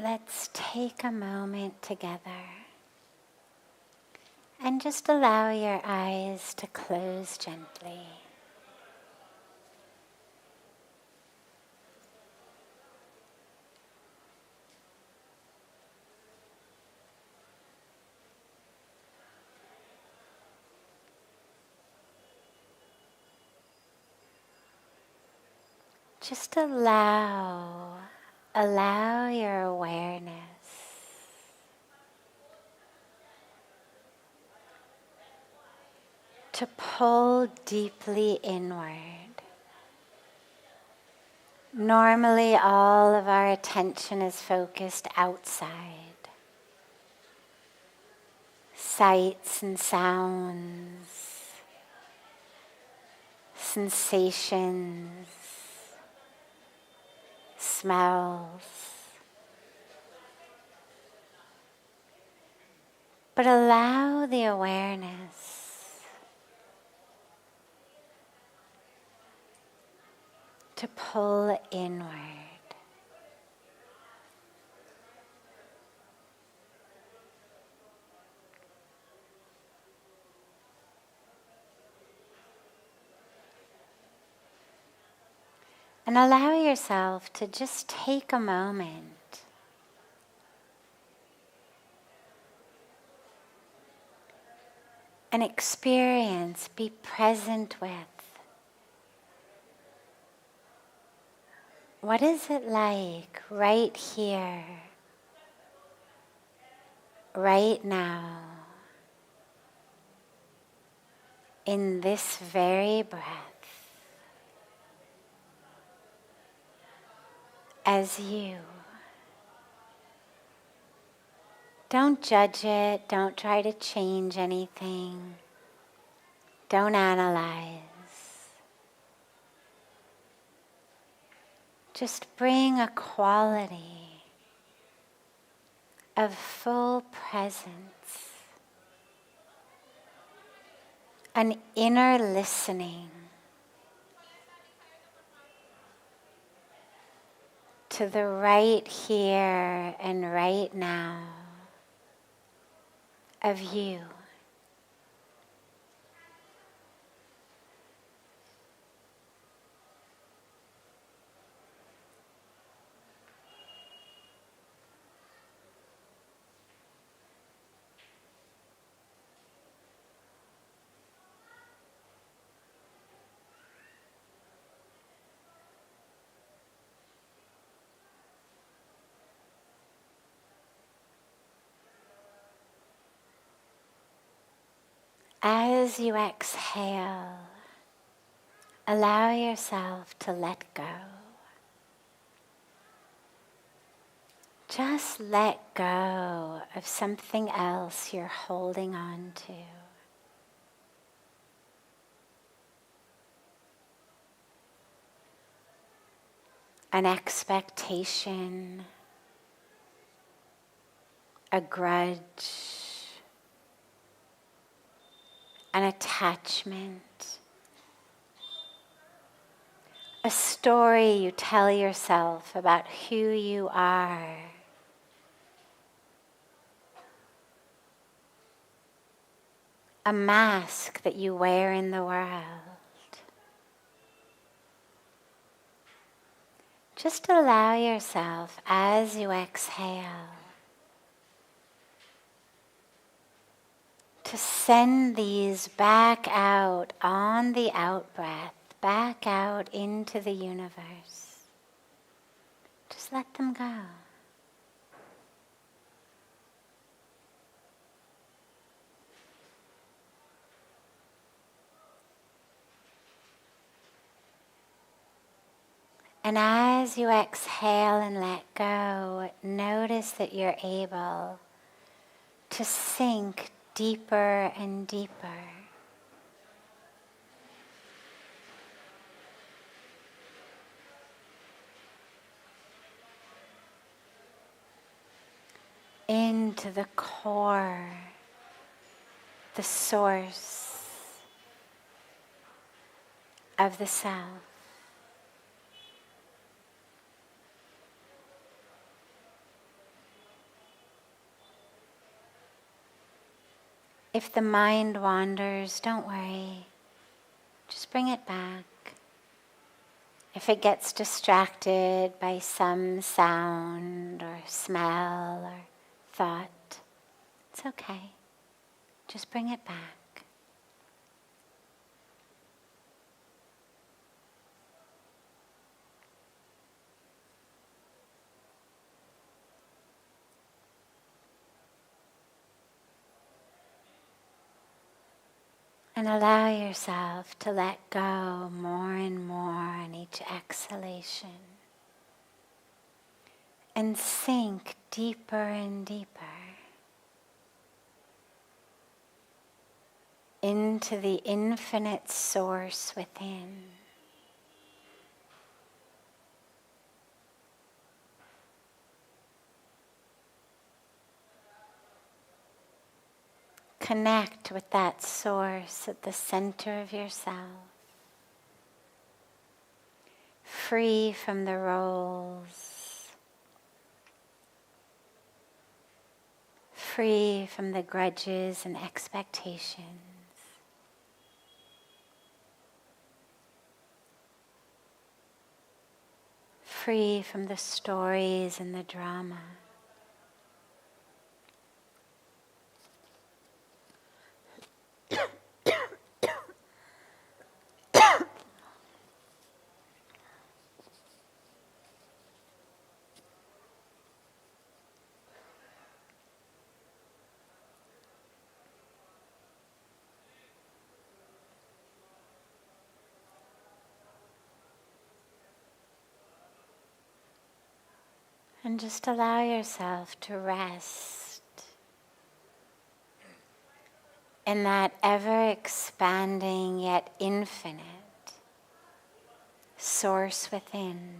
let's take a moment together and just allow your eyes to close gently. Just allow your awareness to pull deeply inward. Normally, all of our attention is focused outside. Sights and sounds, sensations, smells. But allow the awareness to pull inward. And allow yourself to just take a moment and experience, be present with. What is it like right here, right now, in this very breath, as you? Don't judge it, don't try to change anything, don't analyze. Just bring a quality of full presence, an inner listening to the right here and right now of you. As you exhale, allow yourself to let go. Just let go of something else you're holding on to. An expectation, a grudge, an attachment, a story you tell yourself about who you are. A mask that you wear in the world. Just allow yourself, as you exhale, to send these back out on the out-breath, back out into the universe. Just let them go. And as you exhale and let go, notice that you're able to sink deeper and deeper into the core, the source of the self. If the mind wanders, don't worry. Just bring it back. If it gets distracted by some sound or smell or thought, it's okay. Just bring it back. And allow yourself to let go more and more on each exhalation. And sink deeper and deeper into the infinite source within. Connect with that source at the center of yourself, free from the roles, free from the grudges and expectations. Free from the stories and the drama. And just allow yourself to rest in that ever-expanding yet infinite source within.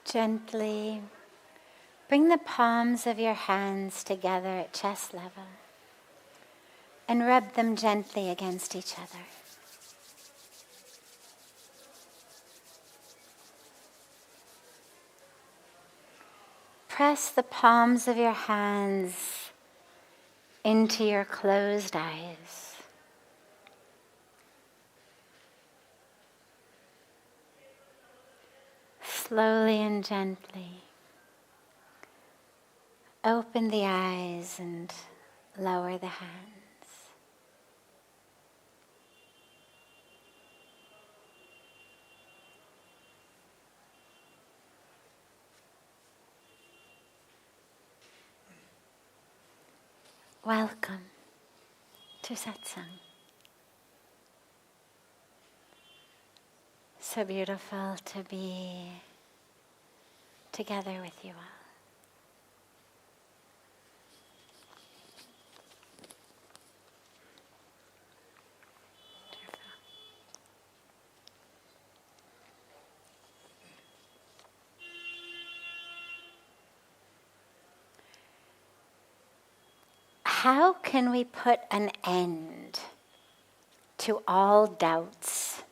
Gently bring the palms of your hands together at chest level and rub them gently against each other. Press the palms of your hands into your closed eyes. Slowly and gently open the eyes and lower the hands. Welcome to Satsang. So beautiful to be together with you all. How can we put an end to all doubts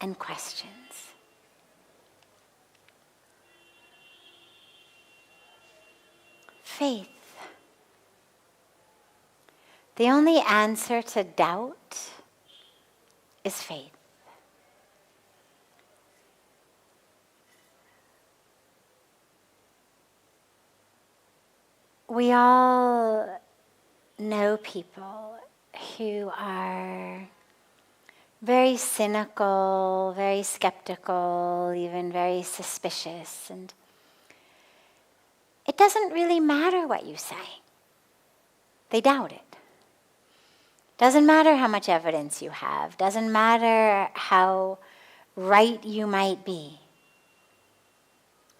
and questions? Faith. The only answer to doubt is faith. We all know people who are very cynical, very skeptical, even very suspicious. And it doesn't really matter what you say. They doubt it. Doesn't matter how much evidence you have. Doesn't matter how right you might be.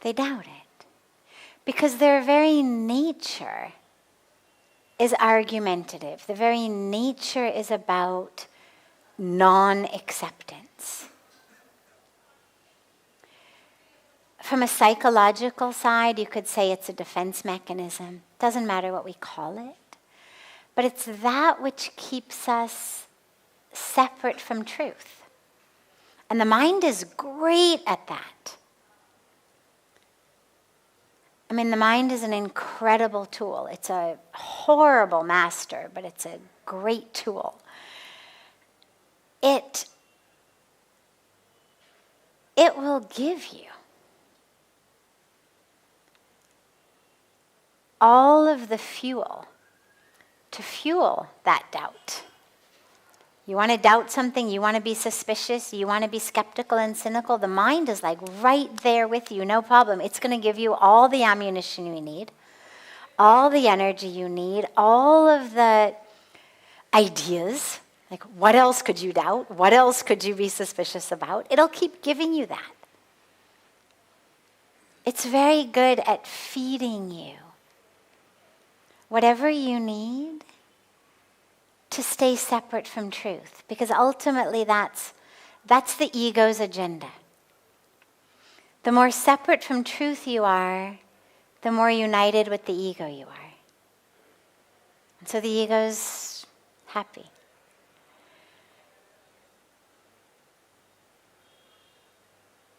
They doubt it. Because their very nature is argumentative. The very nature is about non-acceptance. From a psychological side, you could say it's a defense mechanism. Doesn't matter what we call it. But it's that which keeps us separate from truth. And the mind is great at that. I mean, the mind is an incredible tool. It's a horrible master, but it's a great tool. It will give you all of the fuel to fuel that doubt. You want to doubt something, you want to be suspicious, you want to be skeptical and cynical, the mind is like right there with you, no problem. It's going to give you all the ammunition you need, all the energy you need, all of the ideas. Like, what else could you doubt? What else could you be suspicious about? It'll keep giving you that. It's very good at feeding you whatever you need to stay separate from truth, because ultimately that's the ego's agenda. The more separate from truth you are, the more united with the ego you are. And so the ego's happy.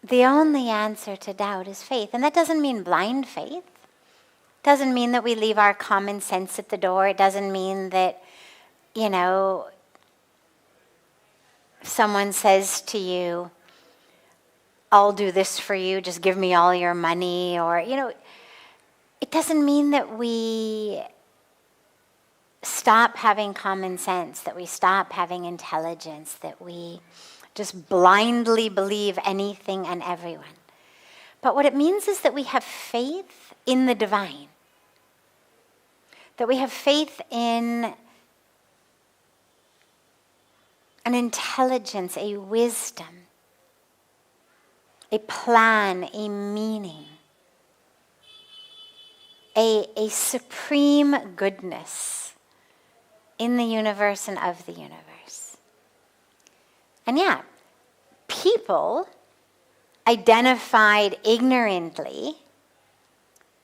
The only answer to doubt is faith. And that doesn't mean blind faith. It doesn't mean that we leave our common sense at the door. It doesn't mean that, someone says to you, I'll do this for you, just give me all your money, or, it doesn't mean that we stop having common sense, that we stop having intelligence, that we just blindly believe anything and everyone. But what it means is that we have faith in the divine, that we have faith in an intelligence, a wisdom, a plan, a meaning, a supreme goodness in the universe and of the universe. And people identified ignorantly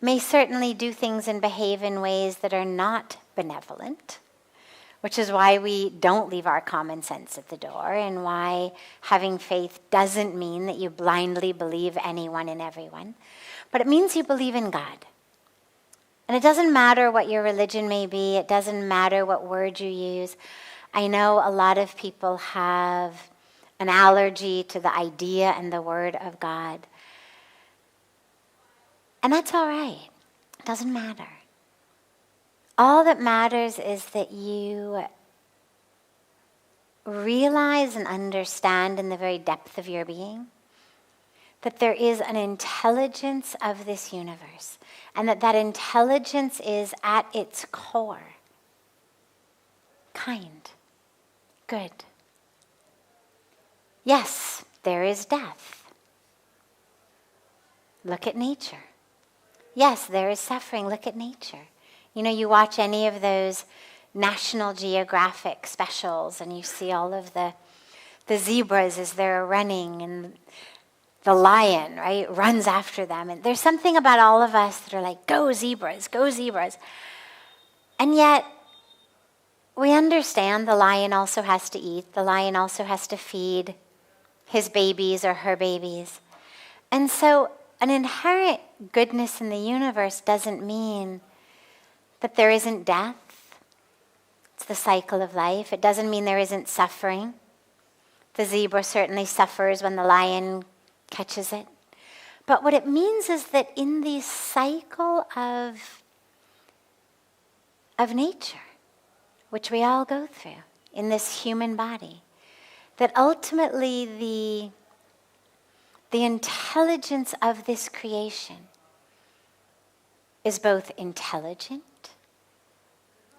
may certainly do things and behave in ways that are not benevolent, which is why we don't leave our common sense at the door, and why having faith doesn't mean that you blindly believe anyone and everyone, but it means you believe in God. And it doesn't matter what your religion may be, it doesn't matter what word you use. I know a lot of people have an allergy to the idea and the word of God. And that's all right. It doesn't matter. All that matters is that you realize and understand in the very depth of your being that there is an intelligence of this universe, and that intelligence is at its core kind, good. Yes, there is death. Look at nature. Yes, there is suffering. Look at nature. You watch any of those National Geographic specials and you see all of the zebras as they're running, and the lion, right, runs after them. And there's something about all of us that are like, go zebras, go zebras. And yet, we understand the lion also has to eat. The lion also has to feed his babies or her babies. And so an inherent goodness in the universe doesn't mean that there isn't death. It's the cycle of life. It doesn't mean there isn't suffering. The zebra certainly suffers when the lion catches it. But what it means is that in the cycle of nature, which we all go through in this human body, that ultimately the intelligence of this creation is both intelligent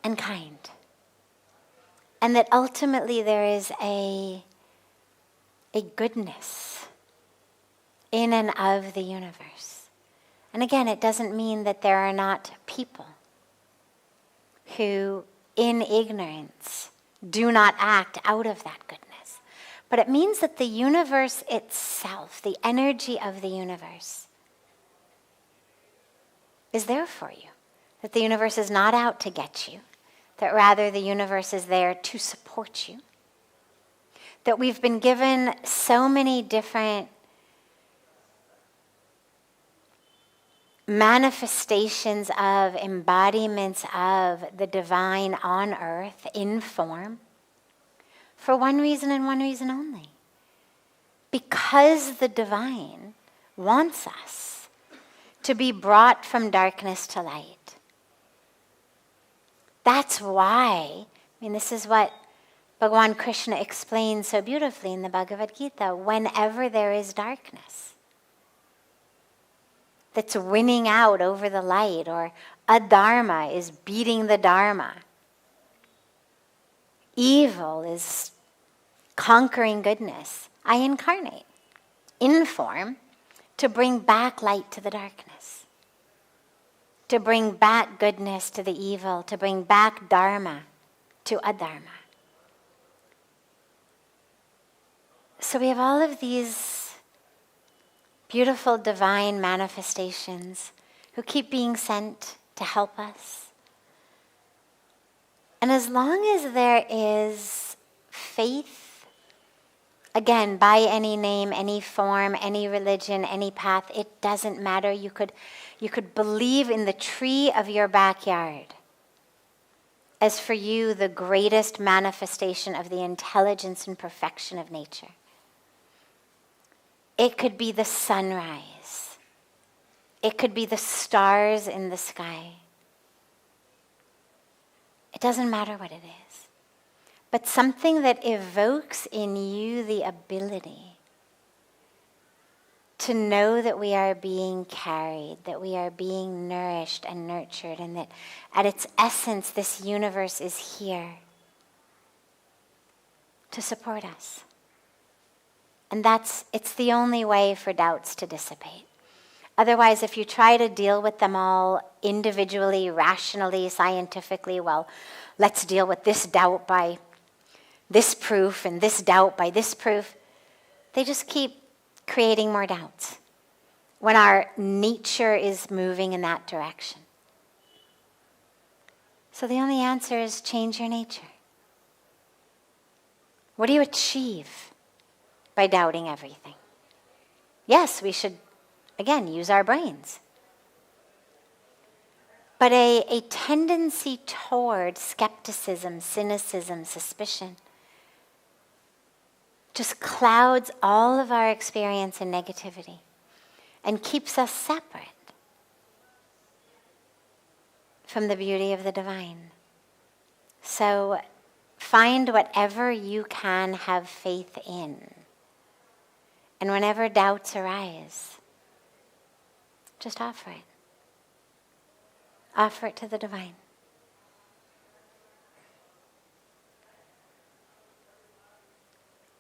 and kind. And that ultimately there is a goodness in and of the universe. And again, it doesn't mean that there are not people who, in ignorance, do not act out of that goodness. But it means that the universe itself, the energy of the universe, is there for you. That the universe is not out to get you, that rather the universe is there to support you. That we've been given so many different manifestations of, embodiments of the divine on earth in form for one reason and one reason only. Because the divine wants us to be brought from darkness to light. That's why, this is what Bhagavan Krishna explains so beautifully in the Bhagavad Gita. Whenever there is darkness that's winning out over the light, or adharma is beating the dharma, evil is conquering goodness, I incarnate in form to bring back light to the darkness, to bring back goodness to the evil, to bring back dharma to adharma. So we have all of these beautiful divine manifestations who keep being sent to help us. And as long as there is faith, again, by any name, any form, any religion, any path, it doesn't matter. You could believe in the tree of your backyard as for you the greatest manifestation of the intelligence and perfection of nature. It could be the sunrise. It could be the stars in the sky. It doesn't matter what it is. But something that evokes in you the ability to know that we are being carried, that we are being nourished and nurtured, and that at its essence this universe is here to support us. And it's the only way for doubts to dissipate. Otherwise, if you try to deal with them all individually, rationally, scientifically, well, let's deal with this doubt by this proof and this doubt by this proof, they just keep creating more doubts when our nature is moving in that direction. So the only answer is change your nature. What do you achieve by doubting everything? Yes, we should, again, use our brains. But a tendency toward skepticism, cynicism, suspicion just clouds all of our experience in negativity and keeps us separate from the beauty of the divine. So find whatever you can have faith in. And whenever doubts arise, just offer it. Offer it to the divine.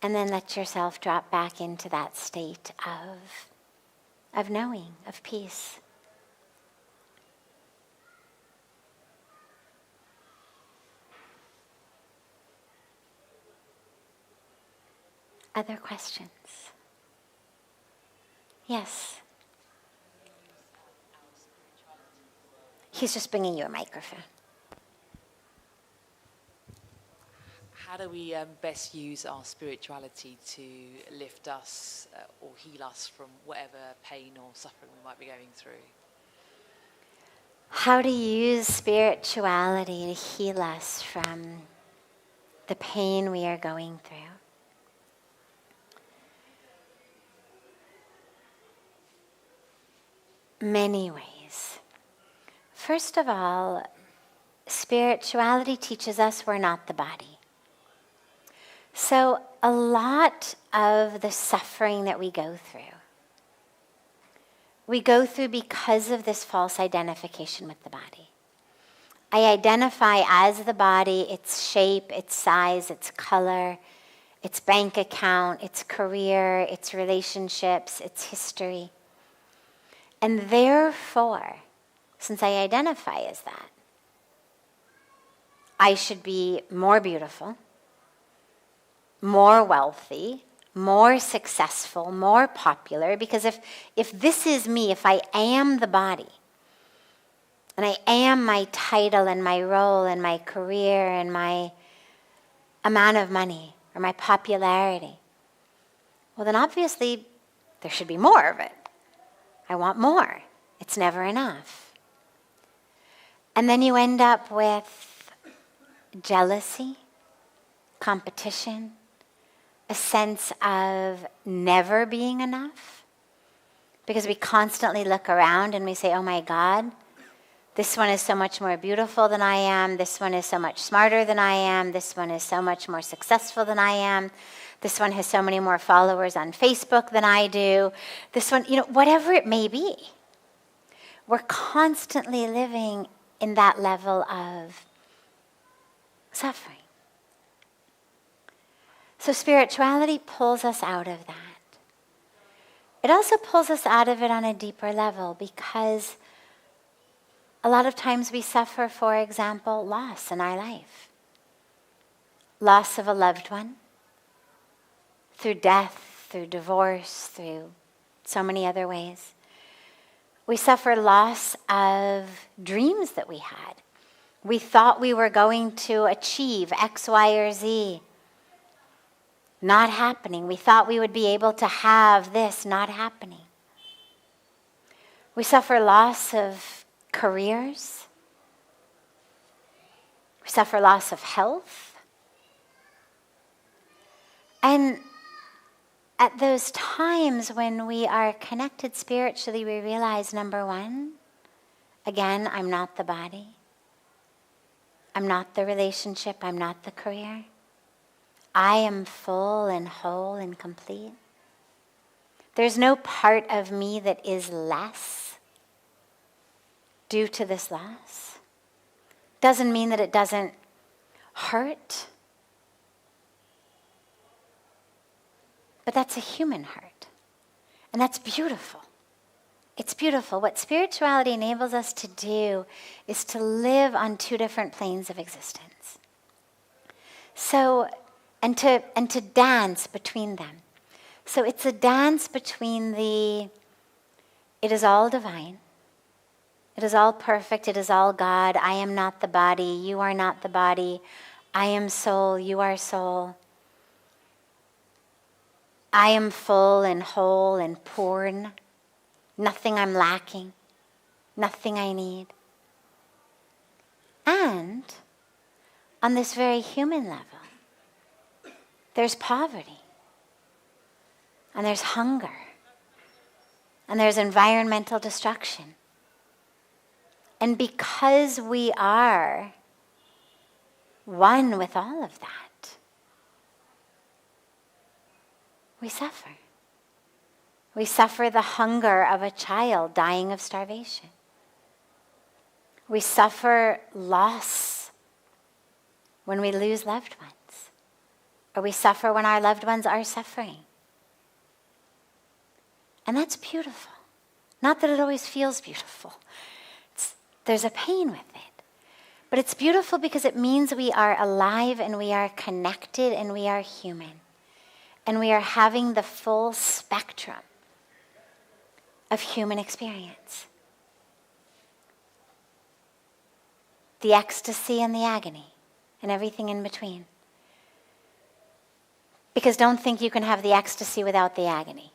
And then let yourself drop back into that state of knowing, of peace. Other questions? Yes. He's just bringing you a microphone. How do we best use our spirituality to lift us or heal us from whatever pain or suffering we might be going through? How to use spirituality to heal us from the pain we are going through? Many ways. First of all, spirituality teaches us we're not the body. So a lot of the suffering that we go through, we go through because of this false identification with the body. I identify as the body, its shape, its size, its color, its bank account, its career, its relationships, its history. And therefore, since I identify as that, I should be more beautiful, more wealthy, more successful, more popular, because if this is me, if I am the body, and I am my title and my role and my career and my amount of money or my popularity, well then obviously there should be more of it. I want more. It's never enough. And then you end up with jealousy, competition, a sense of never being enough, because we constantly look around and we say, oh my God, this one is so much more beautiful than I am, this one is so much smarter than I am, this one is so much more successful than I am, this one has so many more followers on Facebook than I do, this one, whatever it may be. We're constantly living in that level of suffering. So spirituality pulls us out of that. It also pulls us out of it on a deeper level, because a lot of times we suffer, for example, loss in our life. Loss of a loved one, through death, through divorce, through so many other ways. We suffer loss of dreams that we had. We thought we were going to achieve X, Y, or Z. Not happening. We thought we would be able to have this, not happening. We suffer loss of careers. We suffer loss of health. And at those times when we are connected spiritually, we realize, number one, again, I'm not the body. I'm not the relationship. I'm not the career. I am full and whole and complete. There's no part of me that is less due to this loss. Doesn't mean that it doesn't hurt. But that's a human hurt. And that's beautiful. It's beautiful. What spirituality enables us to do is to live on two different planes of existence. So, and to dance between them. So it's a dance between it is all divine, it is all perfect, it is all God, I am not the body, you are not the body, I am soul, you are soul. I am full and whole and poured, nothing I'm lacking, nothing I need. And on this very human level, there's poverty, and there's hunger, and there's environmental destruction. And because we are one with all of that, we suffer. We suffer the hunger of a child dying of starvation. We suffer loss when we lose loved ones. Or we suffer when our loved ones are suffering. And that's beautiful. Not that it always feels beautiful. There's a pain with it. But it's beautiful because it means we are alive and we are connected and we are human. And we are having the full spectrum of human experience. The ecstasy and the agony and everything in between. Because don't think you can have the ecstasy without the agony.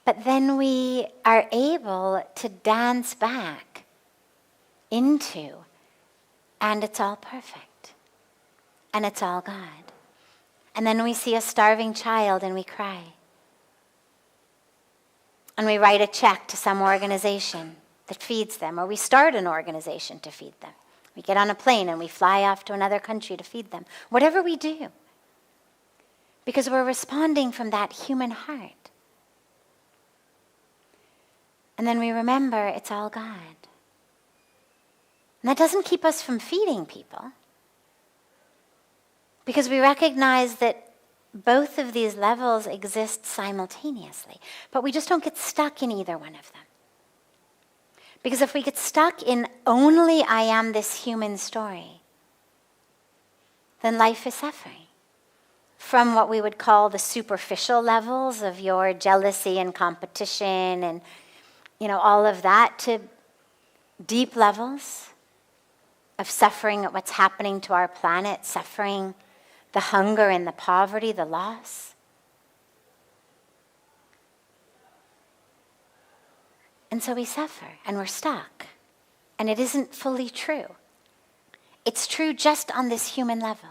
But then we are able to dance back into, and it's all perfect. And it's all God. And then we see a starving child and we cry. And we write a check to some organization that feeds them, or we start an organization to feed them. We get on a plane and we fly off to another country to feed them. Whatever we do. because we're responding from that human heart. And then we remember it's all God. And that doesn't keep us from feeding people, because we recognize that both of these levels exist simultaneously, but we just don't get stuck in either one of them. Because if we get stuck in only I am this human story, then life is suffering. From what we would call the superficial levels of your jealousy and competition and, all of that, to deep levels of suffering at what's happening to our planet, suffering, the hunger and the poverty, the loss. And so we suffer and we're stuck. And it isn't fully true. It's true just on this human level.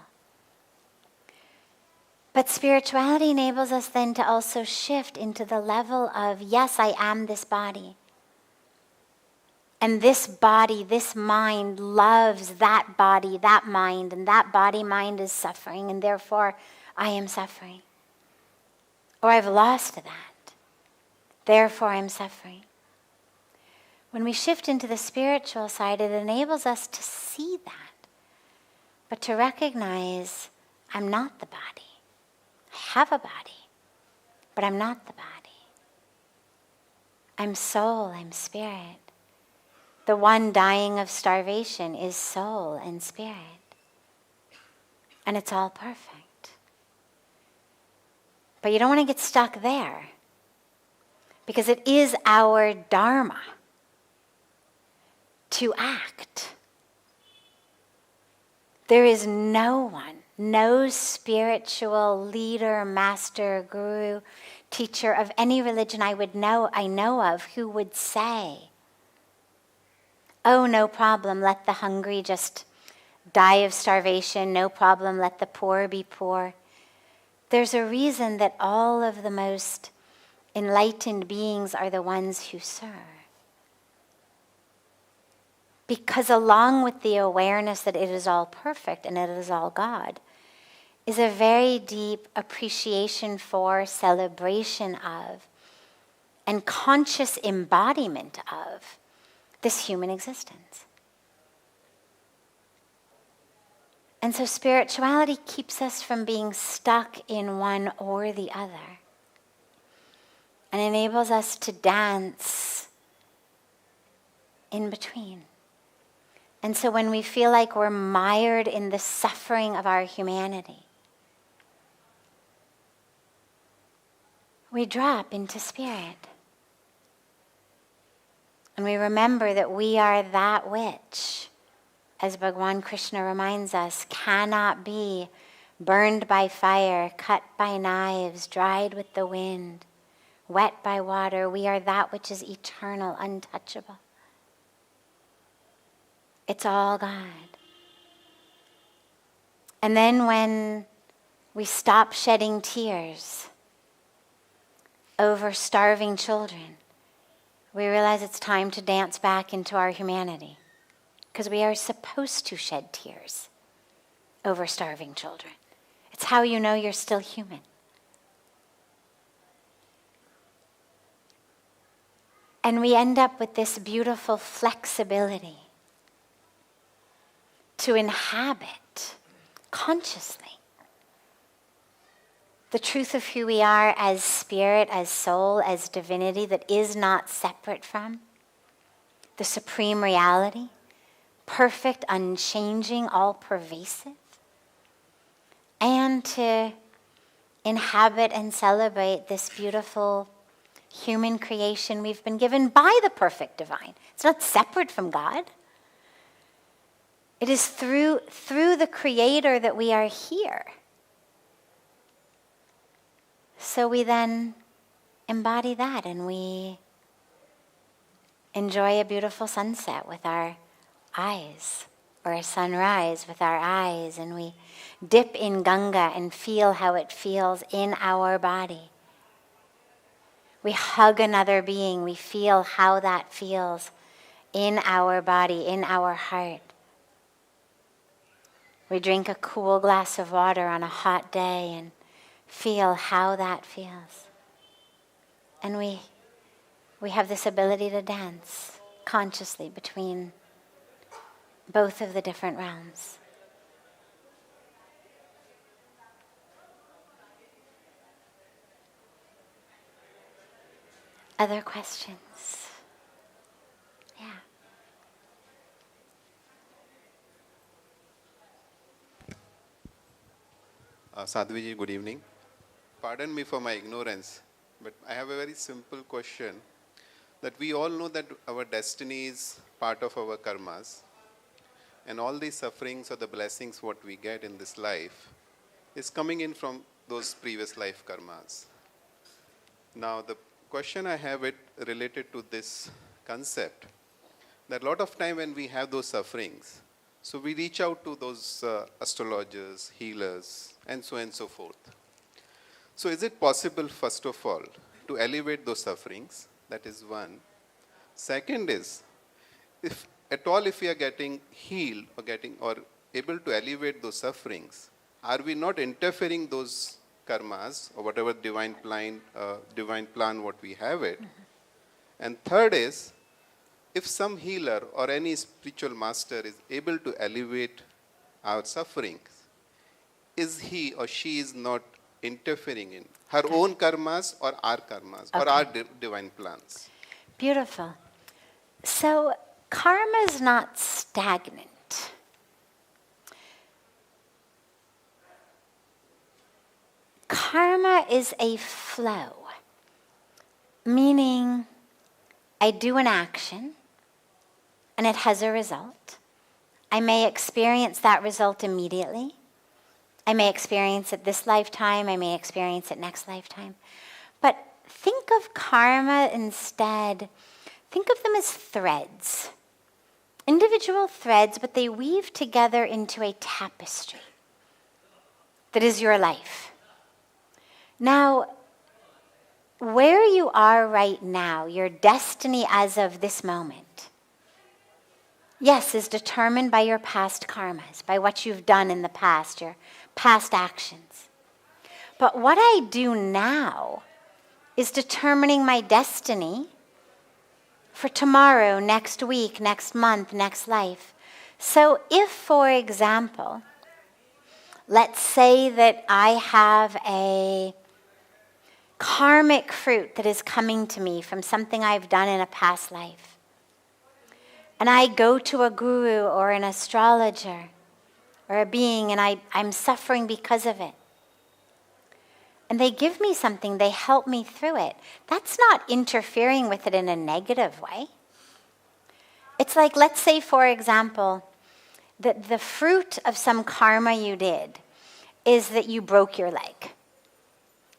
But spirituality enables us then to also shift into the level of, yes, I am this body. And this body, this mind loves that body, that mind, and that body-mind is suffering, and therefore I am suffering. Or I've lost that. Therefore I'm suffering. When we shift into the spiritual side, it enables us to see that, but to recognize I'm not the body. I have a body, but I'm not the body. I'm soul, I'm spirit. The one dying of starvation is soul and spirit. And it's all perfect. But you don't want to get stuck there, because it is our dharma to act. There is no one, no spiritual leader, master, guru, teacher of any religion I know of who would say, oh, no problem, let the hungry just die of starvation, no problem, let the poor be poor. There's a reason that all of the most enlightened beings are the ones who serve. Because along with the awareness that it is all perfect and it is all God, is a very deep appreciation for, celebration of, and conscious embodiment of this human existence. And so spirituality keeps us from being stuck in one or the other, and enables us to dance in between. And so when we feel like we're mired in the suffering of our humanity, we drop into spirit. And we remember that we are that which, as Bhagwan Krishna reminds us, cannot be burned by fire, cut by knives, dried with the wind, wet by water. We are that which is eternal, untouchable. It's all God. And then when we stop shedding tears over starving children, we realize it's time to dance back into our humanity, because we are supposed to shed tears over starving children. It's how you know you're still human. And we end up with this beautiful flexibility to inhabit consciously the truth of who we are as spirit, as soul, as divinity that is not separate from the supreme reality, perfect, unchanging, all-pervasive, and to inhabit and celebrate this beautiful human creation we've been given by the perfect divine. It's not separate from God. It is through the Creator that we are here. So we then embody that, and we enjoy a beautiful sunset with our eyes, or a sunrise with our eyes, and we dip in Ganga and feel how it feels in our body. We hug another being, we feel how that feels in our body, in our heart. We drink a cool glass of water on a hot day and feel how that feels. And we have this ability to dance consciously between both of the different realms. Other questions? Yeah. Sadhviji, good evening. Pardon me for my ignorance, but I have a very simple question. That we all know that our destiny is part of our karmas, and all the sufferings or the blessings what we get in this life is coming in from those previous life karmas. Now the question I have it related to this concept, that a lot of time when we have those sufferings, so we reach out to those astrologers, healers, and so forth. So is it possible, first of all, to elevate those sufferings? That is one. Second is, if at all if we are getting healed or able to elevate those sufferings, are we not interfering those karmas or whatever divine plan what we have it? And third is, if some healer or any spiritual master is able to elevate our sufferings, is he or she is not interfering in her own karmas or our karmas or our divine plans? Beautiful. So karma is not stagnant. Karma is a flow, meaning I do an action and it has a result. I may experience that result immediately. I may experience it this lifetime. I may experience it next lifetime. But think of karma instead, think of them as threads. Individual threads, but they weave together into a tapestry that is your life. Now, where you are right now, your destiny as of this moment, yes, is determined by your past karmas, by what you've done in the past, your past actions. But what I do now is determining my destiny for tomorrow, next week, next month, next life. So if, for example, let's say that I have a karmic fruit that is coming to me from something I've done in a past life, and I go to a guru or an astrologer or a being and I'm suffering because of it, and they give me something, they help me through it, that's not interfering with it in a negative way. It's like, let's say, for example, that the fruit of some karma you did is that you broke your leg.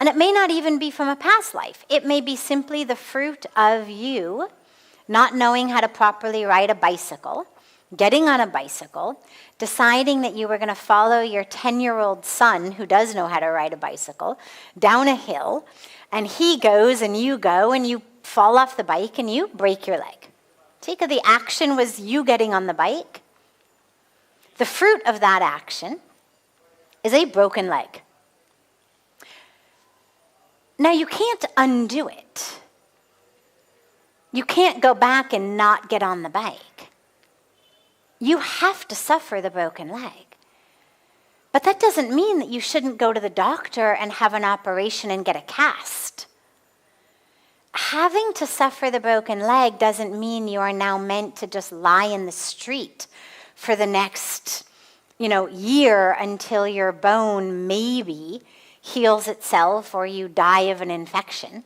And it may not even be from a past life. It may be simply the fruit of you not knowing how to properly ride a bicycle, getting on a bicycle, deciding that you were going to follow your 10-year-old son, who does know how to ride a bicycle, down a hill, and he goes and you go and you fall off the bike and you break your leg. The action was you getting on the bike. The fruit of that action is a broken leg. Now, you can't undo it. You can't go back and not get on the bike. You have to suffer the broken leg. But that doesn't mean that you shouldn't go to the doctor and have an operation and get a cast. Having to suffer the broken leg doesn't mean you are now meant to just lie in the street for the next, year until your bone maybe heals itself or you die of an infection.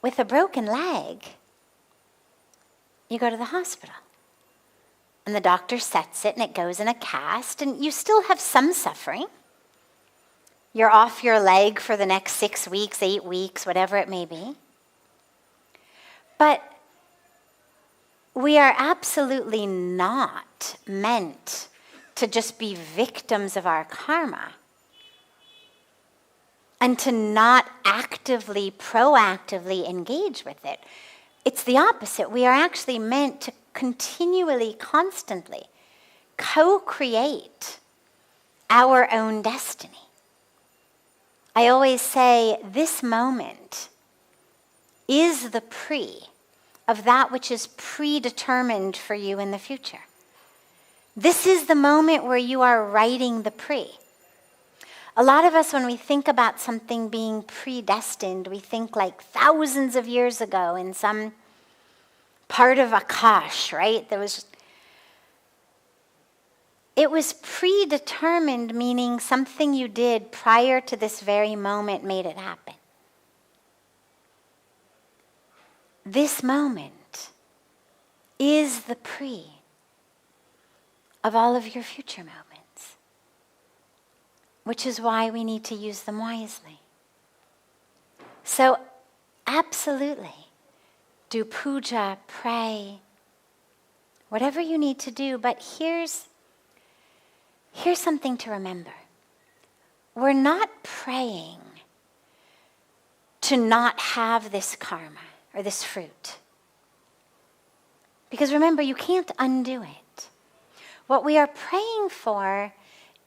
With a broken leg, you go to the hospital. And the doctor sets it and it goes in a cast and you still have some suffering. You're off your leg for the next 6 weeks, 8 weeks, whatever it may be. But we are absolutely not meant to just be victims of our karma and to not actively, proactively engage with it. It's the opposite. We are actually meant to continually, constantly co-create our own destiny. I always say this moment is the pre of that which is predetermined for you in the future. This is the moment where you are writing the pre. A lot of us, when we think about something being predestined, we think like thousands of years ago in some part of Akash, right? It was predetermined, meaning something you did prior to this very moment made it happen. This moment is the pre of all of your future moments, which is why we need to use them wisely. So, absolutely, do puja, pray, whatever you need to do, but here's something to remember. We're not praying to not have this karma or this fruit. Because remember, you can't undo it. What we are praying for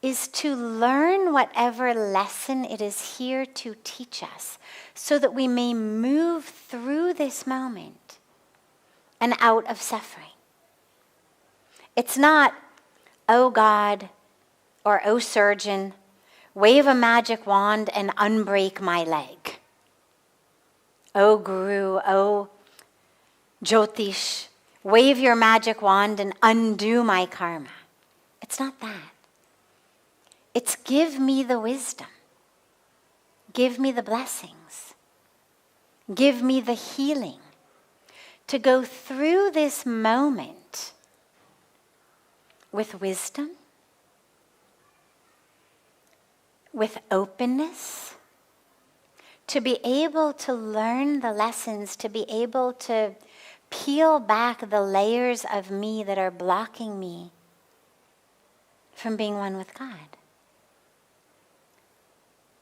is to learn whatever lesson it is here to teach us so that we may move through this moment and out of suffering. It's not, oh God, or oh surgeon, wave a magic wand and unbreak my leg. Oh Guru, oh Jyotish, wave your magic wand and undo my karma. It's not that. It's give me the wisdom. Give me the blessings. Give me the healing to go through this moment with wisdom, with openness, to be able to learn the lessons, to be able to peel back the layers of me that are blocking me from being one with God.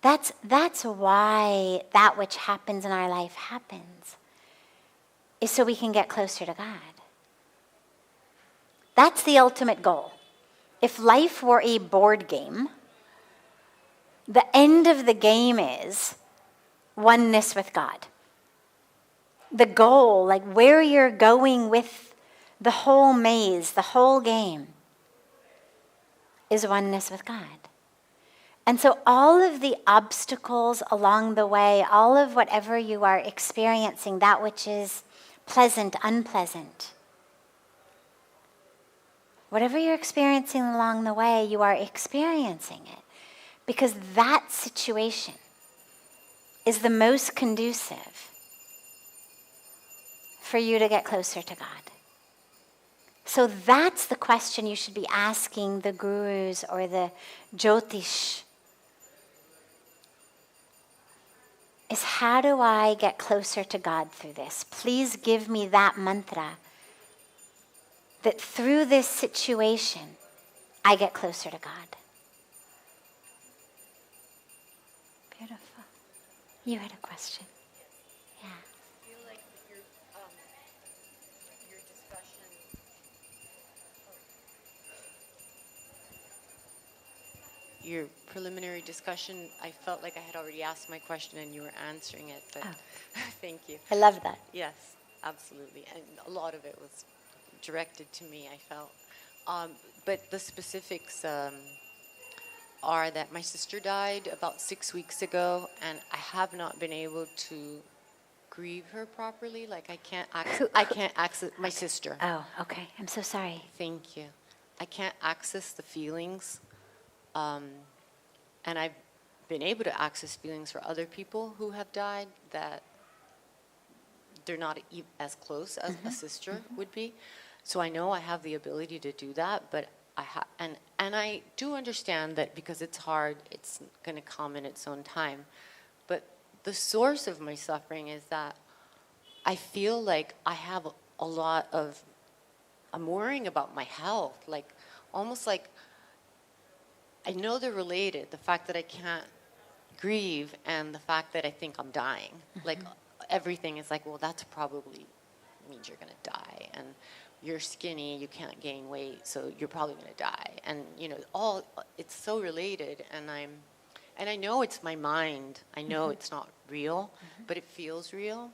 That's why that which happens in our life happens, is so we can get closer to God. That's the ultimate goal. If life were a board game, the end of the game is oneness with God. The goal, like where you're going with the whole maze, the whole game, is oneness with God. And so all of the obstacles along the way, all of whatever you are experiencing, that which is pleasant, unpleasant, whatever you're experiencing along the way, you are experiencing it because that situation is the most conducive for you to get closer to God. So that's the question you should be asking the gurus or the Jyotish, is how do I get closer to God through this? Please give me that mantra that through this situation, I get closer to God. Beautiful. You had a question. Yeah. I feel like your discussion, your preliminary discussion, I felt like I had already asked my question and you were answering it, but thank you. I love that. Yes, absolutely. And a lot of it was directed to me, I felt. But the specifics are that my sister died about 6 weeks ago, and I have not been able to grieve her properly. Like I can't access my sister. Oh, okay. I'm so sorry. Thank you. I can't access the feelings, and I've been able to access feelings for other people who have died that they're not as close as a sister would be. So I know I have the ability to do that, but and I do understand that because it's hard, it's going to come in its own time. But the source of my suffering is that I feel like I have a lot of, I'm worrying about my health, like almost like I know they're related, the fact that I can't grieve and the fact that I think I'm dying. Like everything is like, well, that's probably means you're going to die, and you're skinny, you can't gain weight, so you're probably going to die. And, you know, it's so related, and And I know it's my mind. I know it's not real, but it feels real.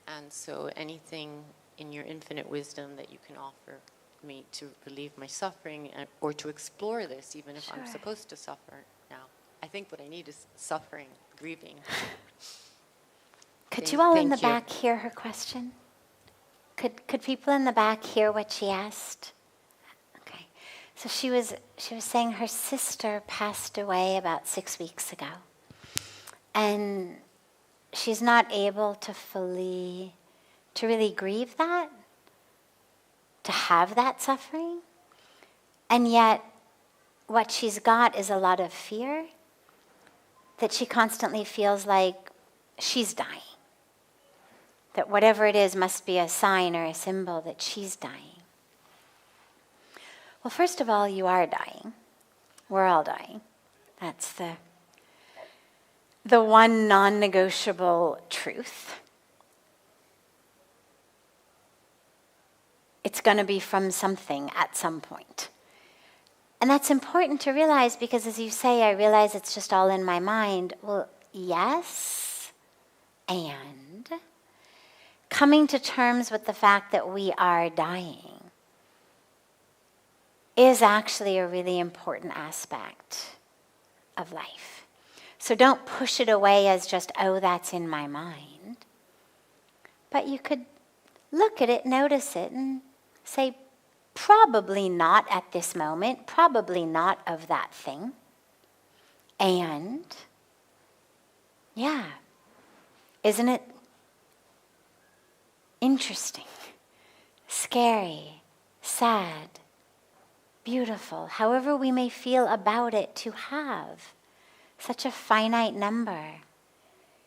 And so anything in your infinite wisdom that you can offer me to relieve my suffering or to explore this, even if I'm Sure. supposed to suffer now. I think what I need is suffering, grieving. Could you all in the Thank you. back hear her question? Could people in the back hear what she asked? Okay. So she was saying her sister passed away about 6 weeks ago. And she's not able to really grieve that, to have that suffering. And yet what she's got is a lot of fear, that she constantly feels like she's dying. That whatever it is must be a sign or a symbol that she's dying. Well, first of all, you are dying. We're all dying. That's the one non-negotiable truth. It's going to be from something at some point. And that's important to realize because, as you say, I realize it's just all in my mind. Well, yes, and coming to terms with the fact that we are dying is actually a really important aspect of life. So don't push it away as just, oh, that's in my mind. But you could look at it, notice it, and say, probably not at this moment, probably not of that thing. And, yeah, isn't it interesting, scary, sad, beautiful, however we may feel about it, to have such a finite number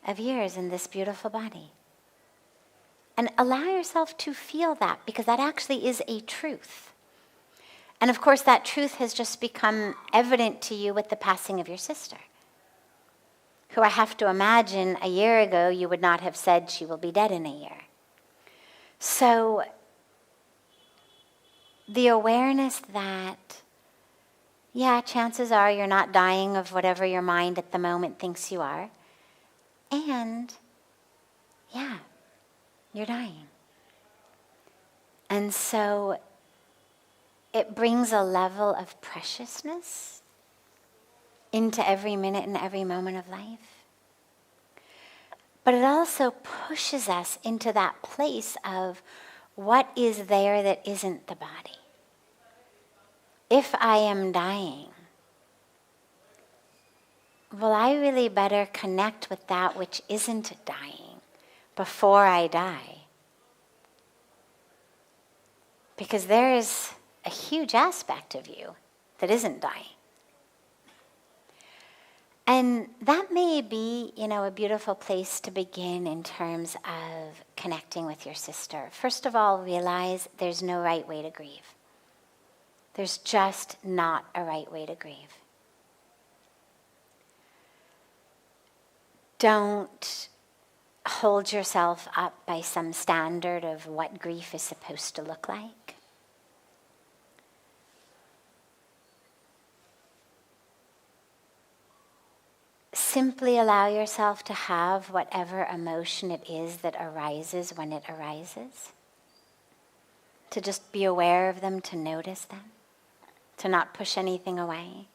of years in this beautiful body? And allow yourself to feel that, because that actually is a truth. And of course, that truth has just become evident to you with the passing of your sister, who I have to imagine a year ago you would not have said she will be dead in a year. So the awareness that, yeah, chances are you're not dying of whatever your mind at the moment thinks you are. And, yeah, you're dying. And so it brings a level of preciousness into every minute and every moment of life. But it also pushes us into that place of what is there that isn't the body. If I am dying, well, I really better connect with that which isn't dying before I die. Because there is a huge aspect of you that isn't dying. And that may be, a beautiful place to begin in terms of connecting with your sister. First of all, realize there's no right way to grieve. There's just not a right way to grieve. Don't hold yourself up by some standard of what grief is supposed to look like. Simply allow yourself to have whatever emotion it is that arises when it arises. To just be aware of them, to notice them, to not push anything away.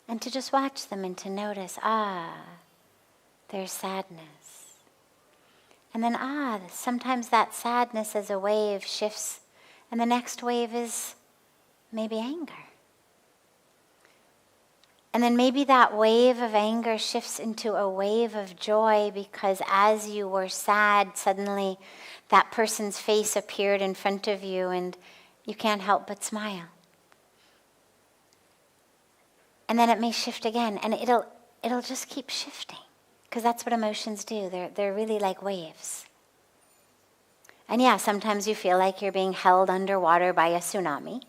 And to just watch them and to notice, there's sadness. And then, sometimes that sadness as a wave shifts, and the next wave is maybe anger. And then maybe that wave of anger shifts into a wave of joy, because as you were sad, suddenly that person's face appeared in front of you and you can't help but smile. And then it may shift again, and it'll just keep shifting, because that's what emotions do. They're really like waves. And yeah, sometimes you feel like you're being held underwater by a tsunami.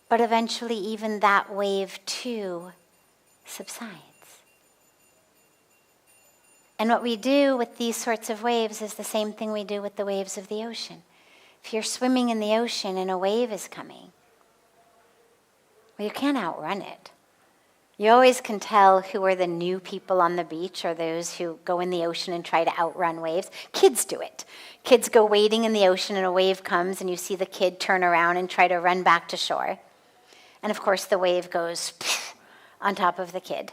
But eventually even that wave too subsides. And what we do with these sorts of waves is the same thing we do with the waves of the ocean. If you're swimming in the ocean and a wave is coming, Well, you can't outrun it. You always can tell who are the new people on the beach or those who go in the ocean and try to outrun waves. Kids do it. Kids go wading in the ocean and a wave comes and you see the kid turn around and try to run back to shore. And of course the wave goes on top of the kid.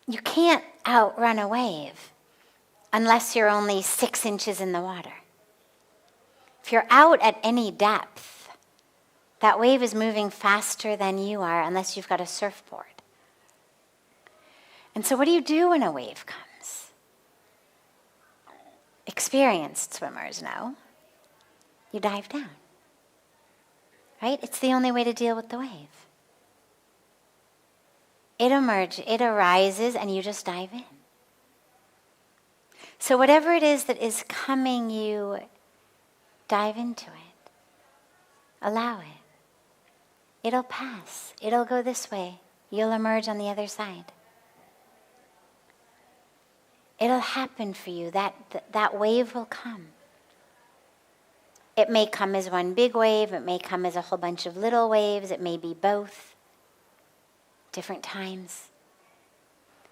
You can't outrun a wave unless you're only 6 inches in the water. If you're out at any depth, that wave is moving faster than you are unless you've got a surfboard. And so what do you do when a wave comes? Experienced swimmers know. You dive down. Right? It's the only way to deal with the wave. It arises, and you just dive in. So whatever it is that is coming, you dive into it. Allow it. It'll pass. It'll go this way. You'll emerge on the other side. It'll happen for you. That wave will come. It may come as one big wave. It may come as a whole bunch of little waves. It may be both. Different times.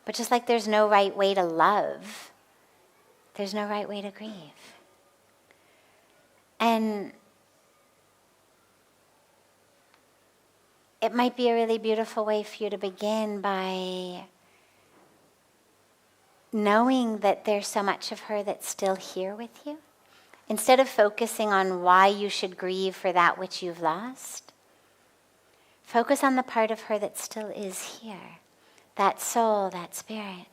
But just like there's no right way to love, there's no right way to grieve. And it might be a really beautiful way for you to begin by knowing that there's so much of her that's still here with you. Instead of focusing on why you should grieve for that which you've lost, focus on the part of her that still is here, that soul, that spirit.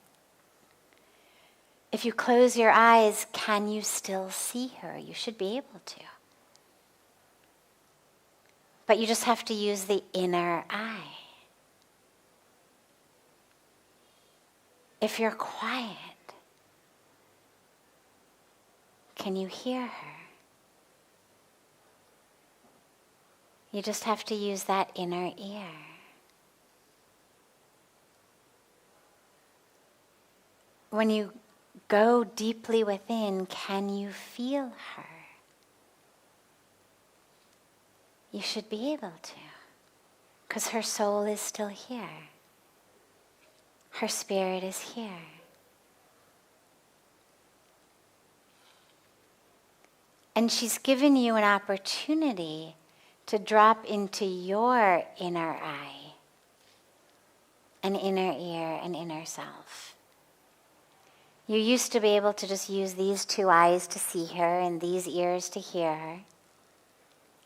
If you close your eyes, can you still see her? You should be able to. But you just have to use the inner eye. If you're quiet, can you hear her? You just have to use that inner ear. When you go deeply within, can you feel her? You should be able to, because her soul is still here. Her spirit is here. And she's given you an opportunity to drop into your inner eye, an inner ear, an inner self. You used to be able to just use these 2 eyes to see her, and these ears to hear her,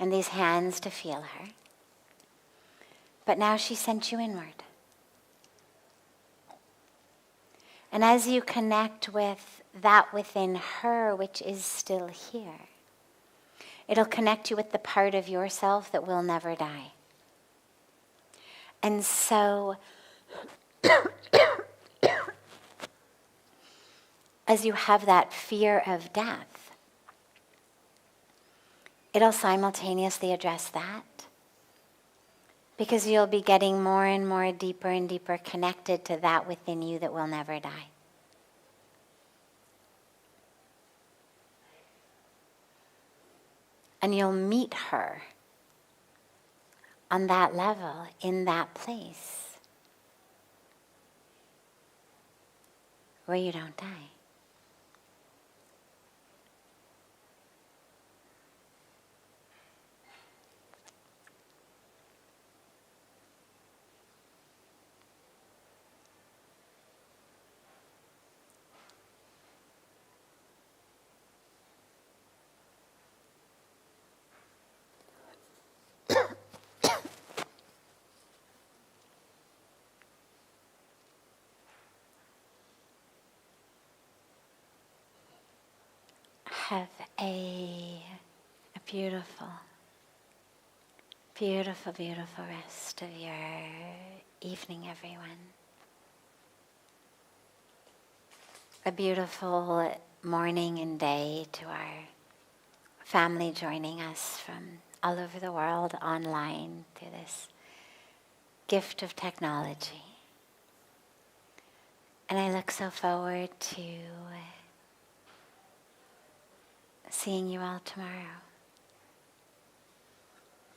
and these hands to feel her. But now she sent you inward. And as you connect with that within her which is still here, it'll connect you with the part of yourself that will never die. And so, as you have that fear of death, it'll simultaneously address that, because you'll be getting more and more deeper and deeper connected to that within you that will never die. And you'll meet her on that level, in that place, where you don't die. Have a beautiful, beautiful, beautiful rest of your evening, everyone. A beautiful morning and day to our family joining us from all over the world online through this gift of technology. And I look so forward to seeing you all tomorrow.